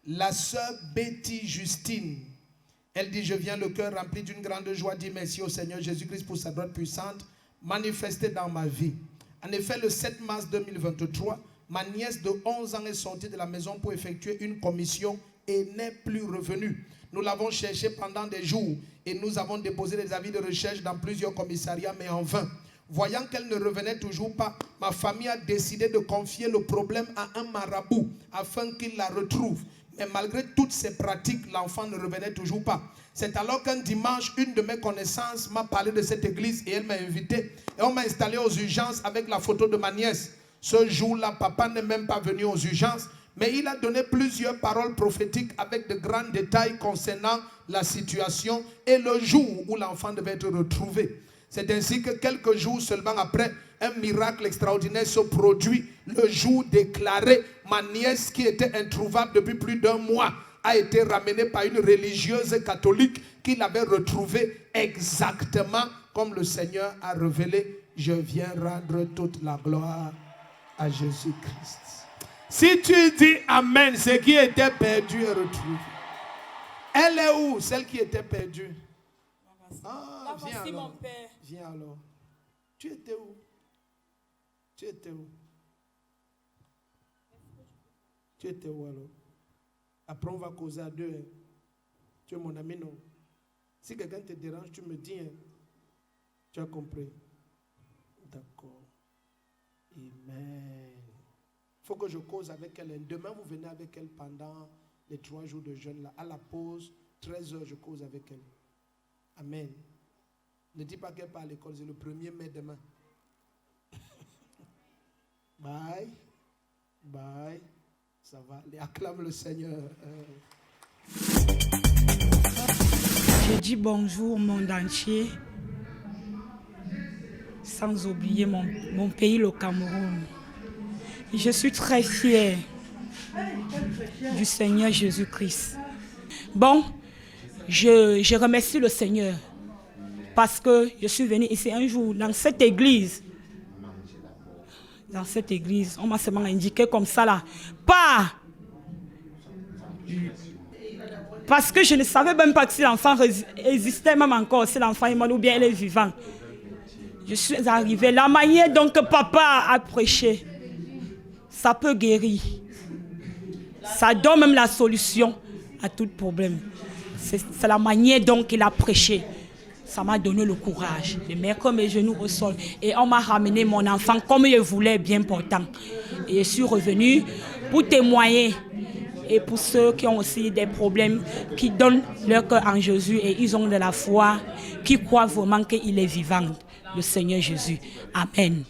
La sœur Betty Justine, elle dit, je viens le cœur rempli d'une grande joie, dit merci au Seigneur Jésus-Christ pour sa droite puissante manifestée dans ma vie. En effet, le 7 mars 2023, ma nièce de 11 ans est sortie de la maison pour effectuer une commission et n'est plus revenue. Nous l'avons cherchée pendant des jours et nous avons déposé des avis de recherche dans plusieurs commissariats, mais en vain. Voyant qu'elle ne revenait toujours pas, ma famille a décidé de confier le problème à un marabout afin qu'il la retrouve. Mais malgré toutes ces pratiques, l'enfant ne revenait toujours pas. C'est alors qu'un dimanche, une de mes connaissances m'a parlé de cette église et elle m'a invité. Et on m'a installé aux urgences avec la photo de ma nièce. Ce jour-là, papa n'est même pas venu aux urgences, mais il a donné plusieurs paroles prophétiques avec de grands détails concernant la situation et le jour où l'enfant devait être retrouvé. C'est ainsi que quelques jours seulement après, un miracle extraordinaire se produit. Le jour déclaré, ma nièce qui était introuvable depuis plus d'1 mois a été ramenée par une religieuse catholique qui l'avait retrouvée exactement comme le Seigneur a révélé. Je viens rendre toute la gloire à Jésus-Christ. Si tu dis Amen, ce qui était perdu est retrouvé. Elle est où, celle qui était perdue? Ah, viens alors. Mon père. Viens alors. Tu étais où? Tu étais où? Tu étais où alors? Après on va causer à deux. Hein. Tu es mon ami, non? Si quelqu'un te dérange, tu me dis. Hein. Tu as compris? D'accord. Amen. Il faut que je cause avec elle. Demain, vous venez avec elle pendant les 3 jours de jeûne. Là. À la pause, 13h, je cause avec elle. Amen. Ne dis pas qu'elle part à l'école, c'est le 1er mai demain. Bye. Bye. Ça va. Allez, acclame le Seigneur. Je dis bonjour au monde entier. Sans oublier mon pays, le Cameroun. Je suis très fière du Seigneur Jésus-Christ. Bon, je remercie le Seigneur parce que je suis venue ici un jour dans cette église. Dans cette église, on m'a seulement indiqué comme ça là. Pas parce que je ne savais même pas que si l'enfant existait même encore, si l'enfant est mort ou bien elle est vivante. Je suis arrivée. La manière dont papa a prêché, ça peut guérir. Ça donne même la solution à tout problème. C'est la manière dont il a prêché. Ça m'a donné le courage de mettre mes genoux au sol. Et on m'a ramené mon enfant comme je voulais, bien portant. Et je suis revenue pour témoigner. Et pour ceux qui ont aussi des problèmes, qui donnent leur cœur en Jésus et ils ont de la foi, qui croient vraiment qu'il est vivant, le Seigneur Jésus. Amen.